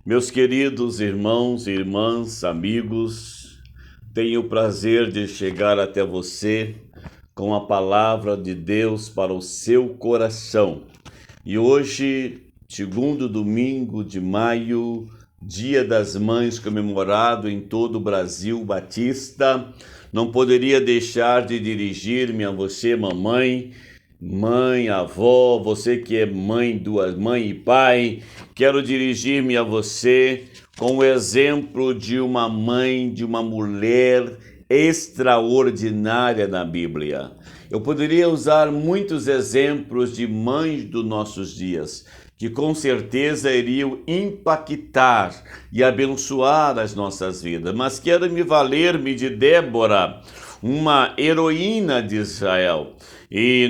Meus queridos irmãos e irmãs, amigos, tenho o prazer de chegar até você com a palavra de Deus para o seu coração. E hoje, segundo domingo de maio, Dia das Mães comemorado em todo o Brasil Batista, não poderia deixar de dirigir-me a você, mamãe, mãe, avó, você que é mãe, mãe e pai. Quero dirigir-me a você com o exemplo de uma mãe, de uma mulher extraordinária na Bíblia. Eu poderia usar muitos exemplos de mães dos nossos dias, que com certeza iriam impactar e abençoar as nossas vidas, mas quero me valer-me de Débora, uma heroína de Israel. E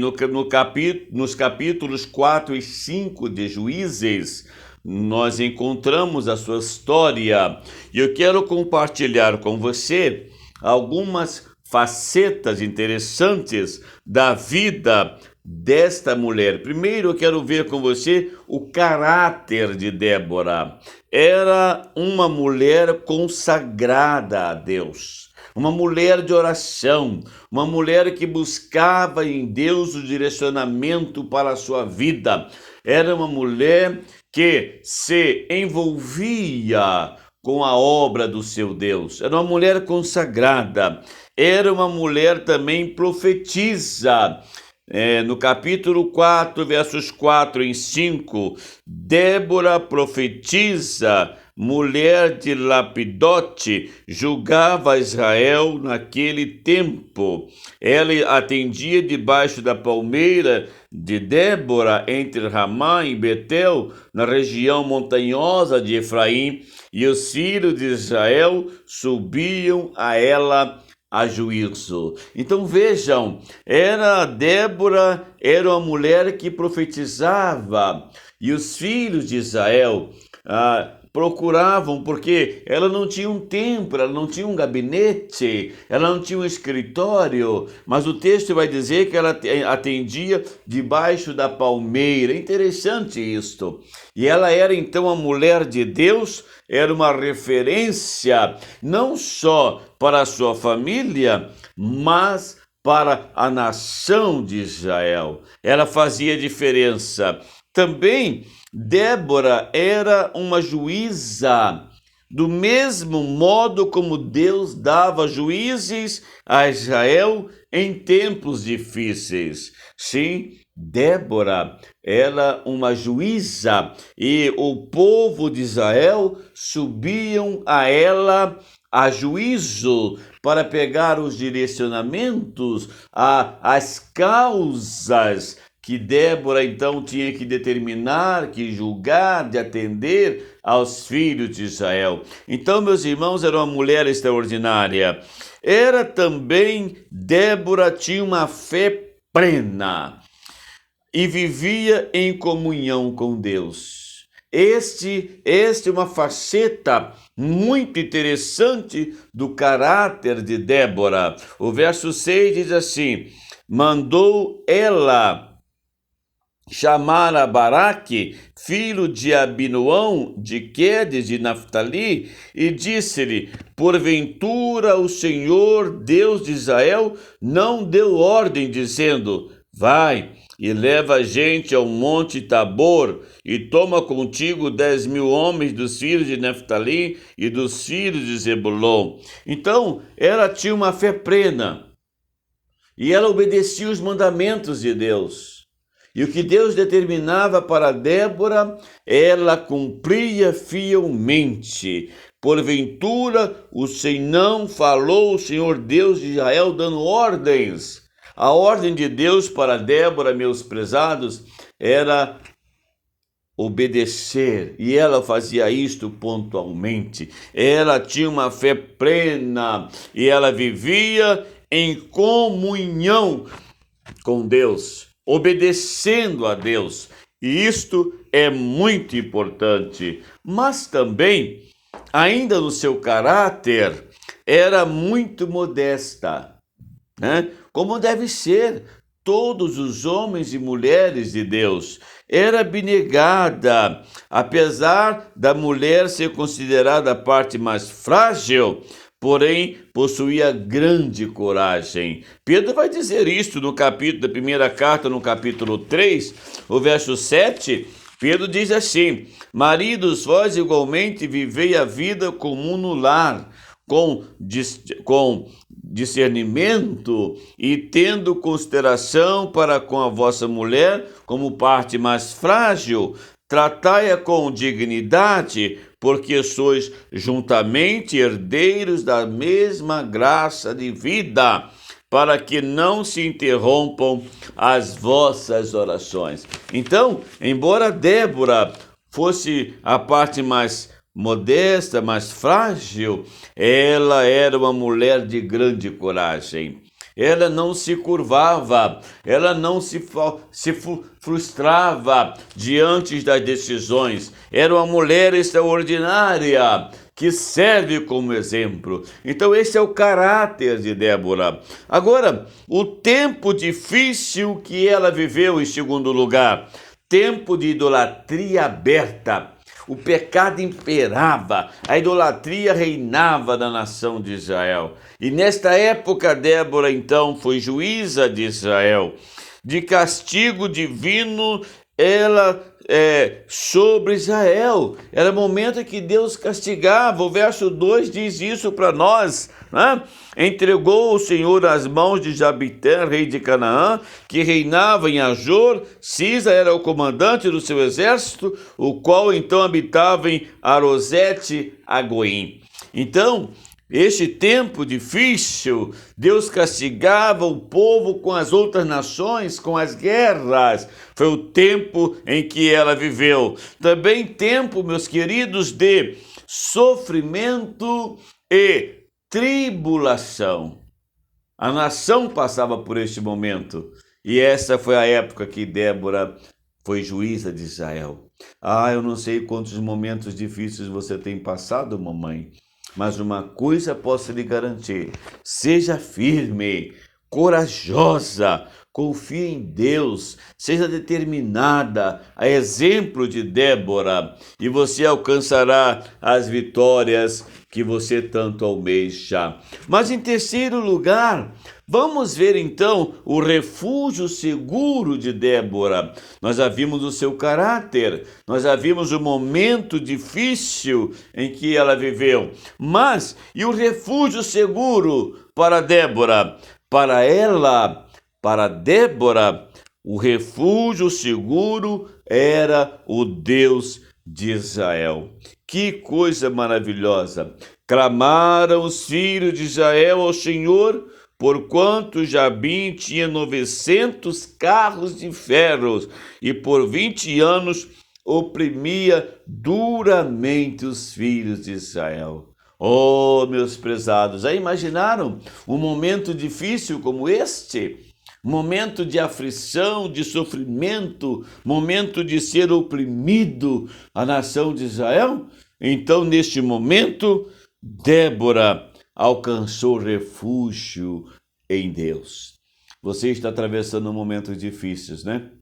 nos capítulos 4 e 5 de Juízes, nós encontramos a sua história. E eu quero compartilhar com você algumas facetas interessantes da vida desta mulher. Primeiro, eu quero ver com você o caráter de Débora. Era uma mulher consagrada a Deus, uma mulher de oração, uma mulher que buscava em Deus o direcionamento para a sua vida. Era uma mulher que se envolvia com a obra do seu Deus. Era uma mulher consagrada. Era uma mulher também profetisa. No capítulo 4, versos 4 e 5, Débora profetiza, mulher de Lapidote, julgava Israel naquele tempo. Ela atendia debaixo da palmeira de Débora, entre Ramá e Betel, na região montanhosa de Efraim, e os filhos de Israel subiam a ela a juízo. Então vejam, Débora era uma mulher que profetizava, e os filhos de Israel procuravam, porque ela não tinha um templo, ela não tinha um gabinete, ela não tinha um escritório, mas o texto vai dizer que ela atendia debaixo da palmeira. Interessante isto. E ela era então a mulher de Deus, era uma referência não só para a sua família, mas para a nação de Israel. Ela fazia diferença. Também Débora era uma juíza, do mesmo modo como Deus dava juízes a Israel em tempos difíceis. Sim, Débora era uma juíza, e o povo de Israel subiam a ela a juízo para pegar os direcionamentos, as causas que Débora então tinha que determinar, que julgar, de atender aos filhos de Israel. Então, meus irmãos, era uma mulher extraordinária. Era também, Débora tinha uma fé plena e vivia em comunhão com Deus. Este é uma faceta muito interessante do caráter de Débora. O verso 6 diz assim: mandou ela chamar a Baraque, filho de Abinoão, de Quedes de Naftali, e disse-lhe: porventura o Senhor, Deus de Israel, não deu ordem, dizendo: vai e leva a gente ao monte Tabor, e toma contigo 10.000 homens dos filhos de Naftali e dos filhos de Zebulon. Então, ela tinha uma fé plena, e ela obedecia os mandamentos de Deus. E o que Deus determinava para Débora, ela cumpria fielmente. Porventura, o Senhor não falou, o Senhor Deus de Israel, dando ordens. A ordem de Deus para Débora, meus prezados, era obedecer, e ela fazia isto pontualmente. Ela tinha uma fé plena, e ela vivia em comunhão com Deus, obedecendo a Deus. E isto é muito importante. Mas também, ainda no seu caráter, era muito modesta, né? Como deve ser todos os homens e mulheres de Deus. era abnegada. Apesar da mulher ser considerada a parte mais frágil, porém possuía grande coragem. Pedro vai dizer isto no capítulo da primeira carta, no capítulo 3, o verso 7. Pedro diz assim: maridos, vós igualmente vivei a vida comum no lar, com discernimento e tendo consideração para com a vossa mulher como parte mais frágil, tratai-a com dignidade, porque sois juntamente herdeiros da mesma graça de vida, para que não se interrompam as vossas orações. Então, embora Débora fosse a parte mais modesta, mais frágil, ela era uma mulher de grande coragem. Ela não se curvava, ela não se frustrava diante das decisões. Era uma mulher extraordinária, que serve como exemplo. Então esse é o caráter de Débora. Agora, o tempo difícil que ela viveu, em segundo lugar, tempo de idolatria aberta. O pecado imperava, a idolatria reinava na nação de Israel. E nesta época, Débora, então, foi juíza de Israel. De castigo divino, ela sobre Israel. Era momento em que Deus castigava. O verso 2 diz isso para nós, né? Entregou o Senhor às mãos de Jabitã, rei de Canaã, que reinava em Ajor. Sisa era o comandante do seu exército, o qual então habitava em Arosete Agoim. Então, este tempo difícil, Deus castigava o povo com as outras nações, com as guerras. Foi o tempo em que ela viveu. Também tempo, meus queridos, de sofrimento e tribulação. A nação passava por este momento. E essa foi a época que Débora foi juíza de Israel. Eu não sei quantos momentos difíceis você tem passado, mamãe. Mas uma coisa posso lhe garantir: seja firme, corajosa, confie em Deus, seja determinada, a exemplo de Débora, e você alcançará as vitórias que você tanto almeja. Mas em terceiro lugar, vamos ver então o refúgio seguro de Débora. Nós já vimos o seu caráter, nós já vimos o momento difícil em que ela viveu. Mas, e o refúgio seguro para Débora? Para ela, para Débora, o refúgio seguro era o Deus de Israel. Que coisa maravilhosa! Clamaram os filhos de Israel ao Senhor, porquanto Jabim tinha 900 carros de ferro e por 20 anos oprimia duramente os filhos de Israel. Oh, meus prezados, já imaginaram um momento difícil como este? Momento de aflição, de sofrimento, momento de ser oprimido a nação de Israel? Então, neste momento, Débora alcançou refúgio em Deus. Você está atravessando momentos difíceis, né?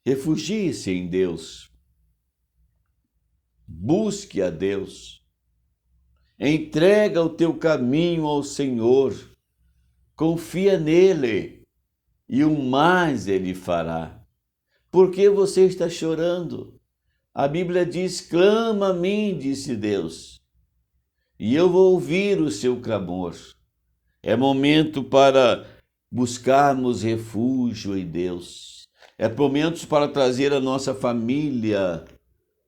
Refugie-se em Deus. Busque a Deus. Entrega o teu caminho ao Senhor. Confia nele e o mais ele fará. Por que você está chorando? A Bíblia diz: clama a mim, disse Deus, e eu vou ouvir o seu clamor. É momento para buscarmos refúgio em Deus. É momento para trazer a nossa família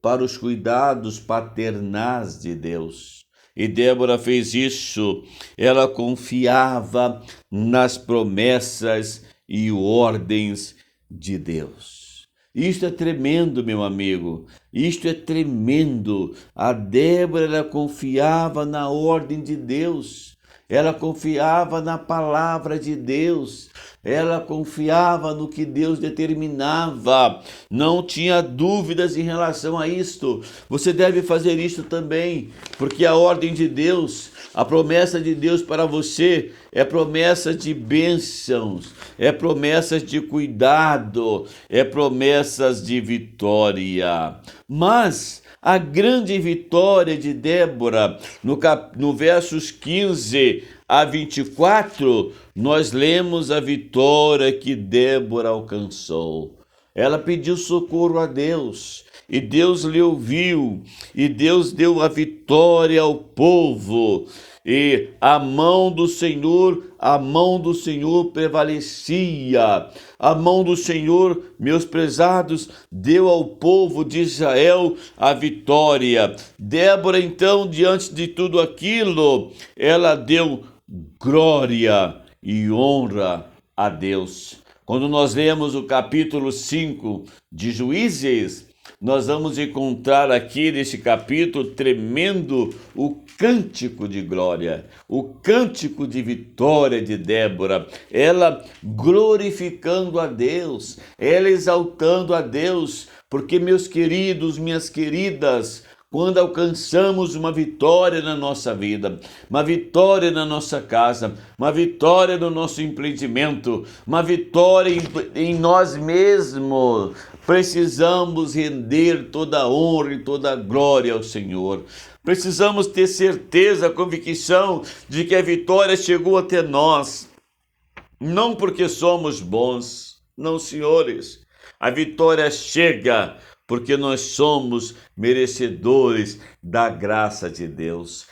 para os cuidados paternais de Deus. E Débora fez isso. Ela confiava nas promessas e ordens de Deus. Isto é tremendo, meu amigo. Isto é tremendo. A Débora, ela confiava na ordem de Deus. ela confiava na palavra de Deus, ela confiava no que Deus determinava, não tinha dúvidas em relação a isto. Você deve fazer isto também, porque a ordem de Deus, a promessa de Deus para você é promessa de bênçãos, é promessas de cuidado, é promessas de vitória. Mas a grande vitória de Débora, no versos 15 a 24, nós lemos a vitória que Débora alcançou. Ela pediu socorro a Deus, e Deus lhe ouviu, e Deus deu a vitória ao povo. E a mão do Senhor prevalecia. A mão do Senhor, meus prezados, deu ao povo de Israel a vitória. Débora, então, diante de tudo aquilo, ela deu glória e honra a Deus. Quando nós lemos o capítulo 5 de Juízes, nós vamos encontrar aqui nesse capítulo tremendo o cântico de glória, o cântico de vitória de Débora, ela glorificando a Deus, ela exaltando a Deus, porque, meus queridos, minhas queridas, quando alcançamos uma vitória na nossa vida, uma vitória na nossa casa, uma vitória no nosso empreendimento, uma vitória em nós mesmos, precisamos render toda a honra e toda a glória ao Senhor. Precisamos ter certeza, convicção de que a vitória chegou até nós, não porque somos bons, não, senhores. A vitória chega porque nós somos merecedores da graça de Deus.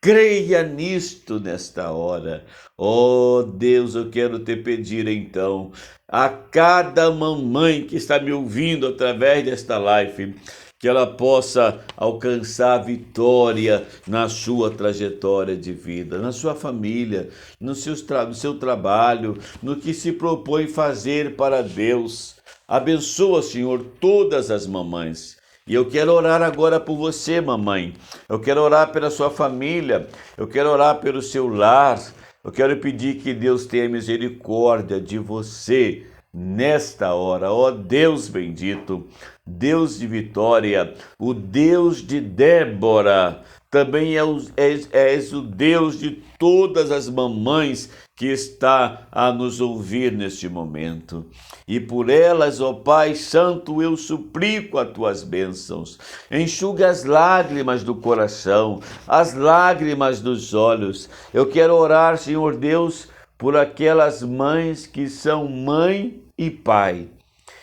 Creia nisto nesta hora. Oh Deus, eu quero te pedir então, a cada mamãe que está me ouvindo através desta live, que ela possa alcançar vitória na sua trajetória de vida, na sua família, no seu trabalho, no que se propõe fazer para Deus. Abençoa, Senhor, todas as mamães. E eu quero orar agora por você, mamãe. Eu quero orar pela sua família. Eu quero orar pelo seu lar. Eu quero pedir que Deus tenha misericórdia de você nesta hora. Ó Deus bendito, Deus de vitória, o Deus de Débora, também és o Deus de todas as mamães que está a nos ouvir neste momento. E por elas, ó Pai Santo, eu suplico as tuas bênçãos. Enxuga as lágrimas do coração, as lágrimas dos olhos. Eu quero orar, Senhor Deus, por aquelas mães que são mãe e pai,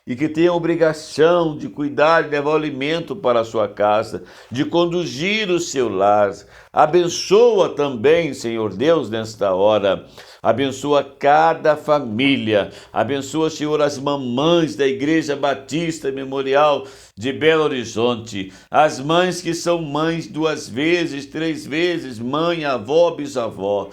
e que tem a obrigação de cuidar e levar o alimento para a sua casa, de conduzir o seu lar. Abençoa também, Senhor Deus, nesta hora. Abençoa cada família. Abençoa, Senhor, as mamães da Igreja Batista Memorial de Belo Horizonte. As mães que são mães 2 vezes, 3 vezes, mãe, avó, bisavó.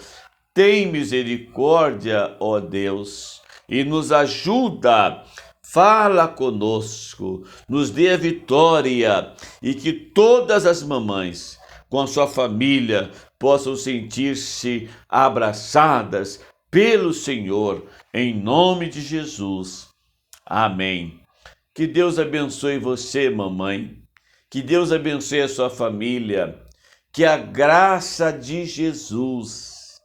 Tem misericórdia, ó Deus, e nos ajuda. Fala conosco, nos dê a vitória e que todas as mamães com a sua família possam sentir-se abraçadas pelo Senhor, em nome de Jesus. Amém. Que Deus abençoe você, mamãe. Que Deus abençoe a sua família. Que a graça de Jesus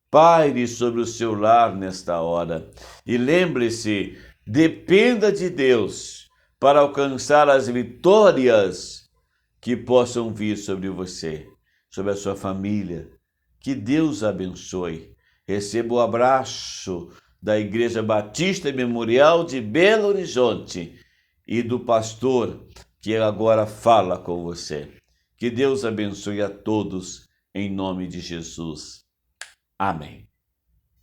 paire sobre o seu lar nesta hora. E lembre-se, dependa de Deus para alcançar as vitórias que possam vir sobre você, sobre a sua família. Que Deus abençoe. Receba o abraço da Igreja Batista Memorial de Belo Horizonte e do pastor que agora fala com você. Que Deus abençoe a todos em nome de Jesus. Amém.